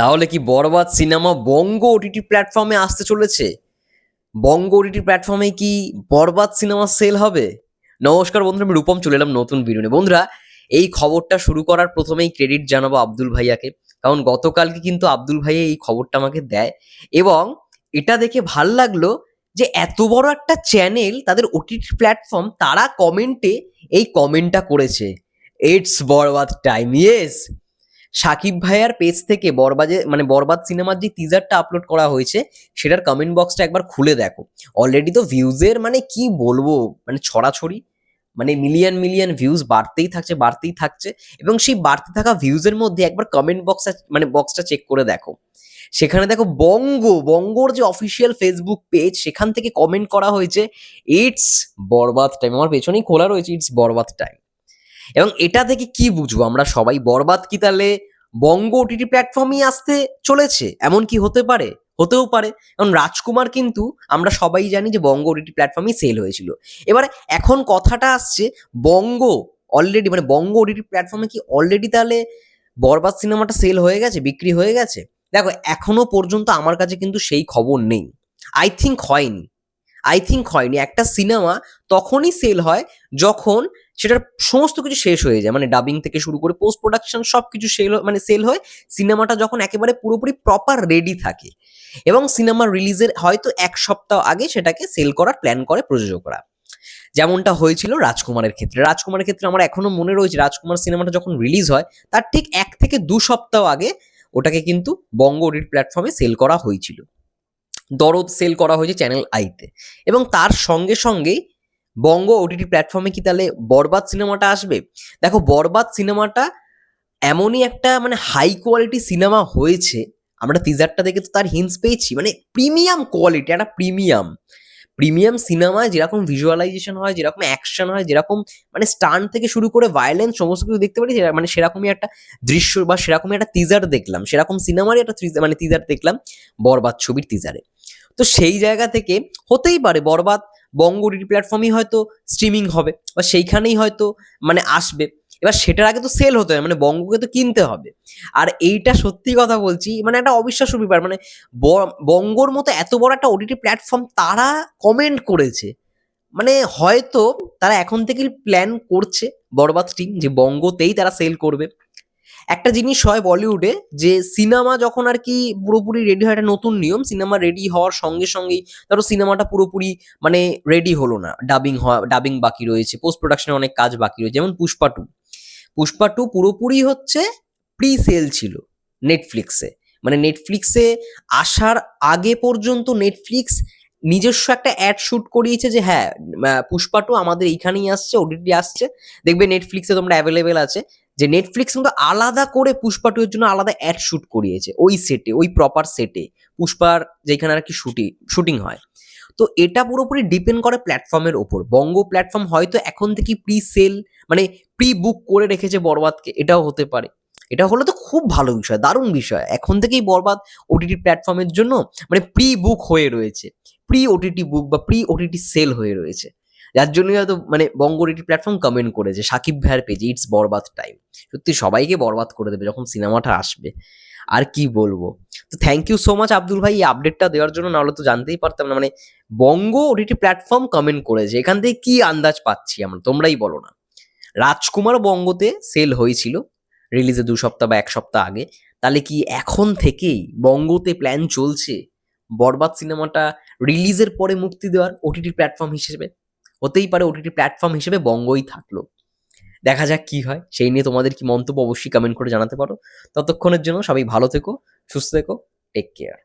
তাহলে কি বরবাদ সিনেমা বঙ্গ ওটিটি প্ল্যাটফর্মে আসতে চলেছে? বঙ্গ ওটিটি প্ল্যাটফর্মে কি বরবাদ সিনেমা সেল হবে? নমস্কার বন্ধুরা, আমি রূপম চলে এলাম নতুন ভিডিও নিয়ে। বন্ধুরা, এই খবরটা শুরু করার প্রথমেই ক্রেডিট জানাবো আব্দুল ভাইয়াকে। কারণ গতকালকে কিন্তু আব্দুল ভাইয়া এই খবরটা আমাকে দেয় এবং এটা দেখে ভাল লাগলো যে এত বড় একটা চ্যানেল, তাদের ওটিটি প্ল্যাটফর্ম, তারা কমেন্টে এই কমেন্টটা করেছে, ইটস বরবাদ টাইম। ইয়েস, সাকিব ভাইয়ার পেজ থেকে বরবাদ সিনেমার যে টিজারটা আপলোড করা হয়েছে সেটার কমেন্ট বক্সটা একবার খুলে দেখো। অলরেডি তো ভিউজের কি বলবো, ছড়াছড়ি, মিলিয়ন মিলিয়ন ভিউজ বাড়তেই থাকছে এবং সেই বাড়তে থাকা ভিউজের মধ্যে একবার কমেন্ট বক্সটা চেক করে দেখো। সেখানে দেখো বঙ্গর যে অফিসিয়াল ফেসবুক পেজ, সেখান থেকে কমেন্ট করা হয়েছে ইটস বরবাদ টাইম। আমার পেছনেই খোলা রয়েছে ইটস বরবাদ টাইম। এবং এটা থেকে কি বুঝবো আমরা সবাই, বরবাদ কি তাহলে বঙ্গ ওটিটি প্ল্যাটফর্মই আসতে চলেছে? এমন কি হতে পারে? হতেও পারে। কারণ রাজকুমার কিন্তু আমরা সবাই জানি যে বঙ্গ ওটিটি প্ল্যাটফর্মই সেল হয়েছিল। এবারে এখন কথাটা আসছে, বঙ্গ অলরেডি বঙ্গ ওটিটি প্ল্যাটফর্মে কি অলরেডি তাহলে বরবাদ সিনেমাটা সেল হয়ে গেছে, বিক্রি হয়ে গেছে? দেখো, এখনো পর্যন্ত আমার কাছে কিন্তু সেই খবর নেই। আই থিঙ্ক হয়নি। একটা সিনেমা তখনই সেল হয় যখন সেটার সমস্ত কিছু শেষ হয়ে যায়, ডাবিং থেকে শুরু করে পোস্ট প্রোডাকশন সবকিছু সেল হয়। সিনেমাটা যখন একেবারে পুরোপুরি প্রপার রেডি থাকে এবং সিনেমা রিলিজের হয়তো এক সপ্তাহ আগে সেটাকে সেল করার প্ল্যান করে প্রযোজকরা। যেমনটা হয়েছিল রাজকুমারের ক্ষেত্রে আমার এখনো মনে রয়েছে, রাজকুমার সিনেমাটা যখন রিলিজ হয় তার ঠিক 1 থেকে 2 সপ্তাহ আগে ওটাকে কিন্তু বঙ্গ ওটিটি প্ল্যাটফর্মে সেল করা হয়েছিল। দরদ সেল করা হয়েছে চ্যানেল আইতে। এবং তার সঙ্গে সঙ্গেই বঙ্গ ওটিটি প্ল্যাটফর্মে কি তাহলে বরবাদ সিনেমাটা আসবে? দেখো, বরবাদ সিনেমাটা এমনই একটা হাই কোয়ালিটি সিনেমা হয়েছে, আমরা টিজারটা দেখে তো তার হিন্টস পেয়েছি। প্রিমিয়াম কোয়ালিটি, একটা প্রিমিয়াম সিনেমায় যেরকম ভিজুয়ালাইজেশন হয়, যেরকম অ্যাকশন হয়, যেরকম স্টান্ট থেকে শুরু করে ভায়োলেন্স সমস্ত কিছু দেখতে পারি, সেরকমই একটা দৃশ্য বা সেরকমই একটা টিজার দেখলাম, সেরকম সিনেমারই একটা টিজার দেখলাম বরবাদ ছবির টিজারে। তো সেই জায়গা থেকে হতেই পারে বরবাদ বঙ্গ ওটিটি প্ল্যাটফর্মই হয়তো স্ট্রিমিং হবে বা সেইখানেই হয়তো আসবে। এবার সেটার আগে তো সেল হতে হয়, বঙ্গকে তো কিনতে হবে। আর এইটা সত্যি কথা বলছি, একটা অবিশ্বাস্য ব্যাপার, বঙ্গর মতো এত বড় একটা ওটিটি প্ল্যাটফর্ম তারা কমেন্ট করেছে। হয়তো তারা এখন থেকেই প্ল্যান করছে, বরবাদ টিম, যে বঙ্গতেই তারা সেল করবে। একটা জিনিস হয় বলিউডে, যে সিনেমা যখন আর কি পুরোপুরি রেডি হয়, একটা নতুন নিয়ম, সিনেমা রেডি হওয়ার সঙ্গে সঙ্গেই ধরো সিনেমাটা পুরোপুরি রেডি হলো না, ডাবিং বাকি রয়েছে, পোস্ট প্রোডাকশনের অনেক কাজ বাকি রয়েছে। যেমন পুষ্পা টু পুরোপুরি হচ্ছে প্রি সেল ছিল নেটফ্লিক্সে। নেটফ্লিক্সে আসার আগে পর্যন্ত নেটফ্লিক্স নিজস্ব একটা অ্যাড শুট করিয়েছে যে হ্যাঁ, পুষ্পা 2 আমাদের এইখানেই আসছে, ওটিটি আসছে, দেখবে নেটফ্লিক্সে তোমরা অ্যাভেলেবেল আছে। যে নেটফ্লিক্স কিন্তু আলাদা করে পুষ্পা 2 এর জন্য আলাদা অ্যাড শুট করিয়েছে ওই সেটে, ওই প্রপার সেটে, পুষ্পার যেখানে আর কি শুটিং হয়। তো এটা পুরোপুরি ডিপেন্ড করে প্ল্যাটফর্মের ওপর। বঙ্গ প্ল্যাটফর্ম হয়তো এখন থেকে প্রি সেল প্রি বুক করে রেখেছে বরবাদকে, এটাও হতে পারে। এটা হলে তো খুব ভালো বিষয়, দারুণ বিষয়। এখন থেকেই বরবাদ ওটিটি প্ল্যাটফর্মের জন্য প্রি বুক হয়ে রয়েছে, প্রি ওটিটি বুক বা প্রি ওটিটি সেল হয়ে রয়েছে। যার জন্যই হয়তো বঙ্গ ওটিটি প্ল্যাটফর্ম কমেন্ট করেছে সাকিব ভাইয়ের পেজে, ইটস বরবাদ টাইম। সত্যি সবাইকে বরবাদ করে দেবে যখন সিনেমাটা আসবে। আর কি বলবো। তো thank you so much Abdul ভাই এই আপডেটটা দেওয়ার জন্য, নাহলে তো জানতেই পারতাম না। বঙ্গ ওটিটি প্ল্যাটফর্ম কমেন্ট করেছে, এখান থেকে কি আন্দাজ পাচ্ছি আমরা, তোমরাই বলো না। রাজকুমার বঙ্গতে সেল হয়েছিল রিলিজে 2 সপ্তাহ বা 1 সপ্তাহ আগে, তাহলে কি এখন থেকেই বঙ্গতে প্ল্যান চলছে বরবাদ সিনেমাটা রিলিজের পরে মুক্তি দেওয়ার ওটিটি প্ল্যাটফর্ম হিসেবে? হতেই পারে ওটিটি প্ল্যাটফর্ম হিসেবে বঙ্গই থাকলো। দেখা যাক কি হয়। সেই নিয়ে তোমাদের কি মন্তব্য অবশ্যই কমেন্ট করে জানাতে পারো। ততক্ষণের জন্য সবাই ভালো থেকো, সুস্থ থেকো, টেক কেয়ার।